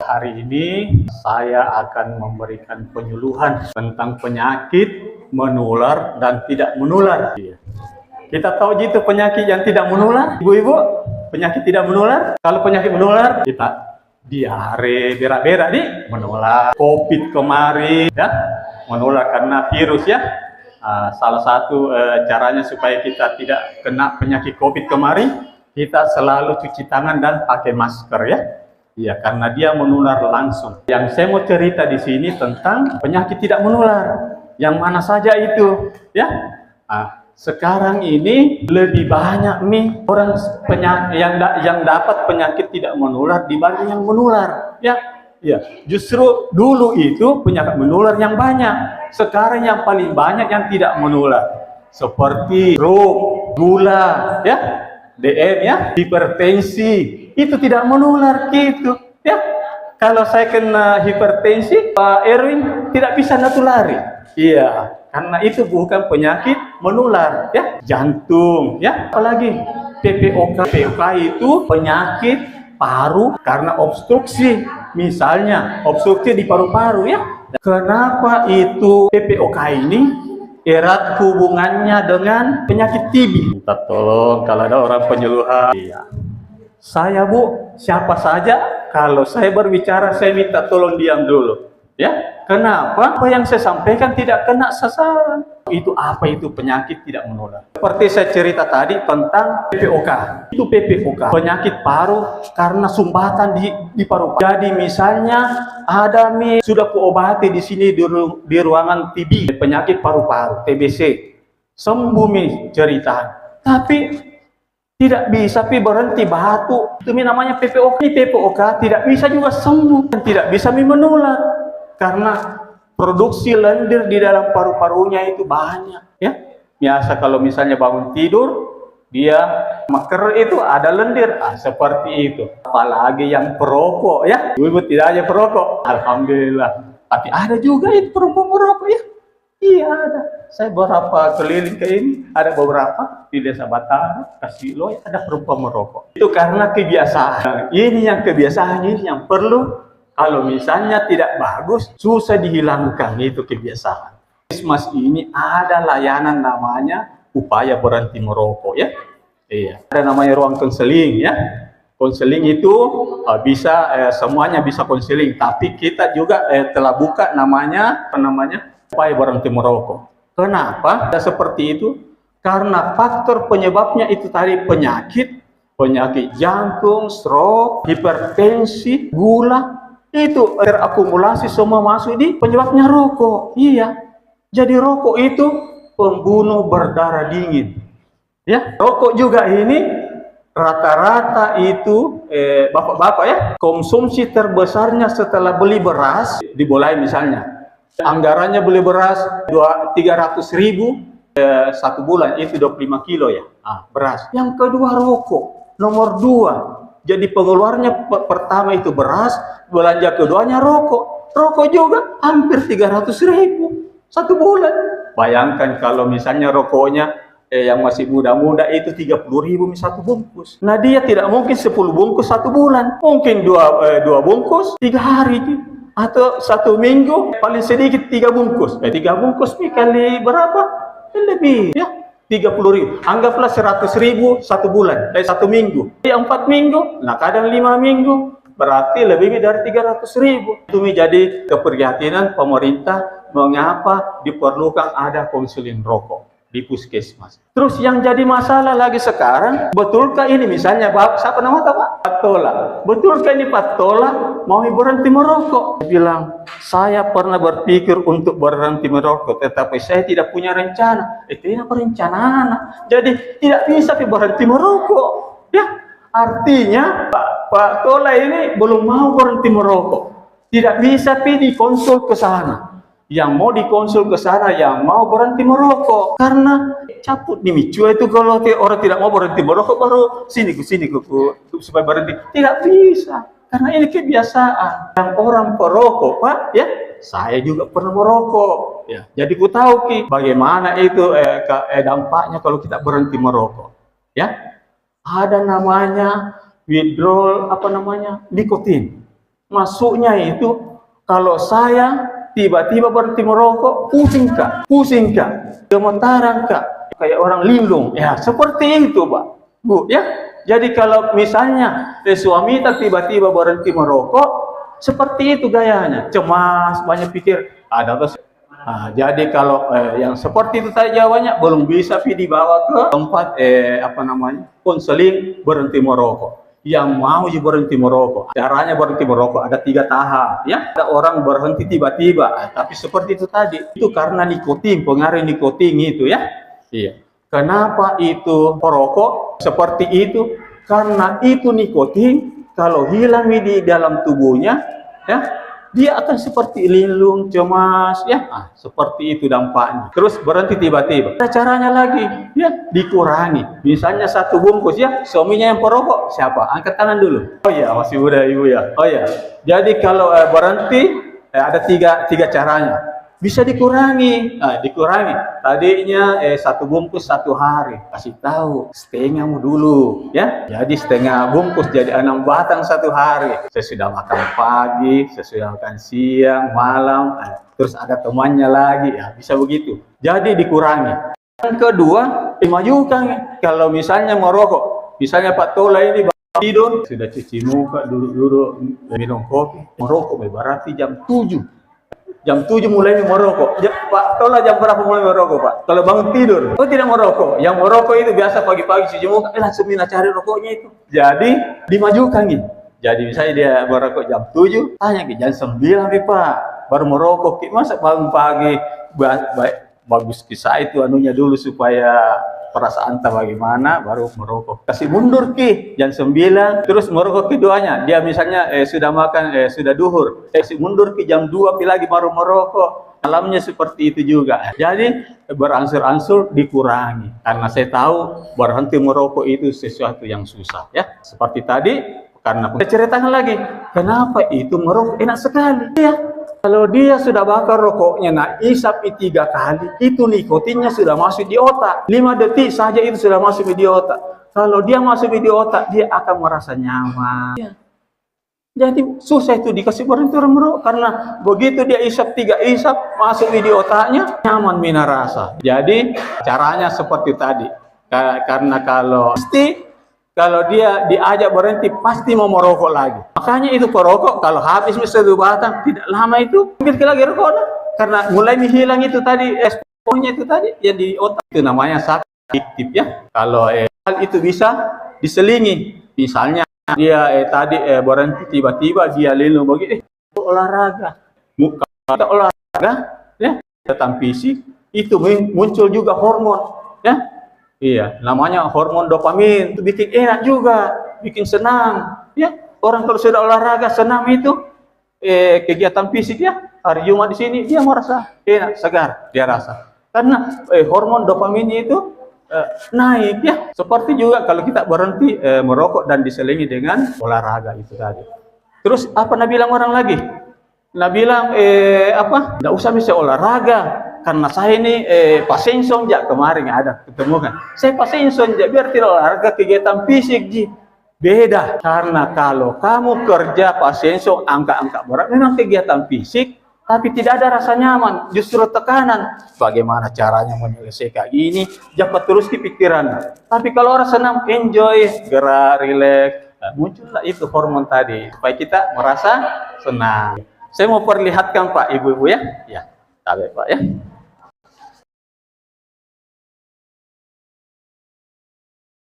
Hari ini saya akan memberikan penyuluhan tentang penyakit menular dan tidak menular. Kita tahu gitu penyakit yang tidak menular, ibu-ibu, penyakit tidak menular. Kalau penyakit menular, kita diare, berak-berak nih menular. Covid kemarin ya, menular karena virus ya. Salah satu caranya supaya kita tidak kena penyakit Covid kemarin, kita selalu cuci tangan dan pakai masker ya. Iya, karena dia menular langsung. Yang saya mau cerita di sini tentang penyakit tidak menular. Yang mana saja itu, ya? Sekarang ini lebih banyak nih orang yang dapat penyakit tidak menular dibanding yang menular, ya? Ya, justru dulu itu penyakit menular yang banyak. Sekarang yang paling banyak yang tidak menular, seperti stroke, gula, ya, DM, ya, hipertensi. Itu tidak menular gitu ya. Kalau saya kena hipertensi, Pak Erwin tidak bisa nutulari. Iya, karena itu bukan penyakit menular ya. Jantung ya, apalagi PPOK. PPOK itu penyakit paru karena obstruksi. Misalnya obstruksi di paru-paru ya. Kenapa itu PPOK ini erat hubungannya dengan penyakit TB? Minta tolong kalau ada orang penyuluhan. Iya. Saya Bu, siapa saja kalau saya berbicara saya minta tolong diam dulu. Ya, kenapa? Apa yang saya sampaikan tidak kena sasaran. Itu apa itu penyakit tidak menular? Seperti saya cerita tadi tentang PPOK. Itu PPOK, penyakit paru karena sumbatan di paru. Jadi misalnya ada sudah kuobati di sini di ruangan TB, penyakit paru-paru, TBC. Sembuh cerita. Tapi tidak bisa berhenti batuk. Itu namanya PPOK. PPOK tidak bisa juga sembuh dan tidak bisa menular karena produksi lendir di dalam paru-parunya itu banyak. Ya, biasa kalau misalnya bangun tidur dia maker itu ada lendir, seperti itu. Apalagi yang perokok ya, ibu tidak aja perokok. Alhamdulillah. Tapi ada juga itu perokok merokok ya. Iya ada. Saya beberapa keliling ke ini, ada beberapa di Desa Batara, Kasiloy, ada perempuan merokok. Itu karena kebiasaan. Ini yang kebiasaan ini yang perlu. Kalau misalnya tidak bagus, susah dihilangkan itu kebiasaan. Mas ini ada layanan namanya upaya berhenti merokok ya. Iya. Ada namanya ruang konseling ya. Konseling itu bisa semuanya bisa konseling. Tapi kita juga telah buka namanya upaya berhenti merokok. Kenapa ada seperti itu? Karena faktor penyebabnya itu tadi penyakit jantung, stroke, hipertensi, gula, itu terakumulasi semua masuk di penyebabnya rokok. Iya. Jadi rokok itu pembunuh berdarah dingin. Ya, rokok juga ini rata-rata itu bapak-bapak ya, konsumsi terbesarnya setelah beli beras, dimulai misalnya anggarannya beli beras 300.000 satu bulan, itu 25 kilo ya beras. Yang kedua rokok, nomor 2. Jadi pengeluarnya pertama itu beras, belanja keduanya rokok. Rokok juga hampir 300.000 satu bulan. Bayangkan kalau misalnya rokoknya yang masih muda-muda itu 30.000 satu bungkus. Nah dia tidak mungkin 10 bungkus satu bulan. Mungkin dua bungkus 3 hari. Atau 1 minggu paling sedikit 3 bungkus. 3 bungkus kali berapa? Lebih ya, 30.000. Anggaplah 100.000 satu bulan, 1 minggu. 4 minggu, nah kadang 5 minggu. Berarti lebih dari 300.000. Itu menjadi keprihatinan pemerintah mengapa diperlukan ada konseling rokok di puskesmas. Terus yang jadi masalah lagi sekarang, betulkah ini misalnya siapa nama Pak? Patola. Betulkah ini Patola mau berhenti merokok? Dia bilang, saya pernah berpikir untuk berhenti merokok, tetapi saya tidak punya rencana. Itu apa rencana? Jadi tidak bisa berhenti merokok. Ya, artinya Pak Tola ini belum mau berhenti merokok. Tidak bisa dikonsul ke sana. Yang mau dikonsul ke sana, yang mau berhenti merokok. Karena cabut nih micua itu kalau orang tidak mau berhenti merokok baru sini supaya berhenti. Tidak bisa. Karena ini kebiasaan. Yang orang perokok, Pak, ya, saya juga pernah merokok. Ya, jadi ku tahu bagaimana itu dampaknya kalau kita berhenti merokok. Ya, ada namanya withdrawal nikotin. Masuknya itu kalau saya tiba-tiba berhenti merokok, pusing kak, gemetaran kak, kayak orang linglung. Ya seperti itu Pak, Bu ya. Jadi kalau misalnya suami tak tiba-tiba berhenti merokok, seperti itu gayanya, cemas, banyak pikir, ada terus. Nah, jadi kalau yang seperti itu tadi jawabannya belum bisa dibawa ke tempat konseling berhenti merokok. Yang mau berhenti merokok, caranya berhenti merokok ada 3 tahap ya. Ada orang berhenti tiba-tiba, tapi seperti itu tadi, itu karena nikotin, pengaruh nikotin itu ya. Iya. Kenapa itu perokok seperti itu? Karena itu nikotin kalau hilang di dalam tubuhnya ya, dia akan seperti linglung, cemas ya. Seperti itu dampaknya. Terus berhenti tiba-tiba. Ada caranya lagi ya, dikurangi. Misalnya 1 bungkus ya, suaminya yang perokok, siapa? Angkat tangan dulu. Oh iya, masih muda ibu ya. Oh iya. Jadi kalau berhenti ada tiga caranya. Bisa dikurangi. Dikurangi. Tadinya 1 bungkus 1 hari. Kasih tahu, setengah dulu ya. Jadi setengah bungkus jadi 6 batang 1 hari. Sesudah makan pagi, sesudah makan siang, malam. Terus ada temannya lagi ya, bisa begitu. Jadi dikurangi. Yang kedua, dimajukan. Kalau misalnya merokok, misalnya Pak Tola ini tidur, sudah cuci muka, duduk-duduk, minum kopi, merokok berarti jam 7. Jam 7 mulai merokok. Pak Tola jam berapa mulai merokok Pak? Kalau bangun tidur, oh tidak merokok. Yang merokok itu biasa pagi-pagi cuci muka, langsung cari rokoknya itu. Jadi dimajukan gitu. Jadi misalnya dia merokok jam 7, tanya ke jam 9 Pak, baru merokok. Masa bangun pagi, bagus kisah itu anunya dulu supaya perasaan tak bagaimana, baru merokok. Kasih mundur jam 9, terus merokok keduanya. Dia misalnya sudah makan, sudah duhur, kasih mundur jam 2 lagi baru merokok. Malamnya seperti itu juga. Jadi beransur-ansur dikurangi. Karena saya tahu berhenti merokok itu sesuatu yang susah ya. Seperti tadi, karena saya ceritakan lagi, kenapa itu merokok enak sekali ya. Kalau dia sudah bakar rokoknya, isap 3 kali, itu nikotinnya sudah masuk di otak. 5 detik saja itu sudah masuk di otak. Kalau dia masuk di otak, dia akan merasa nyaman. Ya. Jadi susah itu dikasih berhenti merokok, karena begitu dia isap 3 isap, masuk di otaknya, nyaman mina rasa. Jadi caranya seperti tadi. Karena kalau dia diajak berhenti, pasti mau merokok lagi. Makanya itu perokok, kalau habis 1 batang, tidak lama itu, ambil lagi rokoknya. Karena mulai hilang itu tadi, esponnya itu tadi, yang di otak. Itu namanya adiktif ya. Kalau hal itu bisa diselingi. Misalnya, dia tadi berhenti, tiba-tiba dia linglung begini, olahraga. Kalau olahraga, ya, tentang fisik, itu muncul juga hormon, ya. Iya, namanya hormon dopamin. Itu bikin enak juga, bikin senang. Ya, orang kalau sudah olahraga senang itu kegiatan fisik ya. Hari Jumat di sini dia merasa enak, segar dia rasa. Karena hormon dopaminnya itu naik ya. Seperti juga kalau kita berhenti merokok dan diselingi dengan olahraga itu tadi. Terus apa Nabi bilang orang lagi? Nabi bilang apa? Nggak usah bisa olahraga. Karena saya ini pasien sonjak kemarin ada ketemu kan. Saya pasien sonjak biar tidak olahraga kegiatan fisik ji. Beda. Karena kalau kamu kerja pasien son angkat-angkat berat memang kegiatan fisik, tapi tidak ada rasa nyaman, justru tekanan. Bagaimana caranya menyelesaikan ini? Dapat terus di pikiran. Tapi kalau orang senang, enjoy, gerak, rileks, muncullah itu hormon tadi supaya kita merasa senang. Saya mau perlihatkan Pak, Ibu-ibu ya. Ya, Pak ya.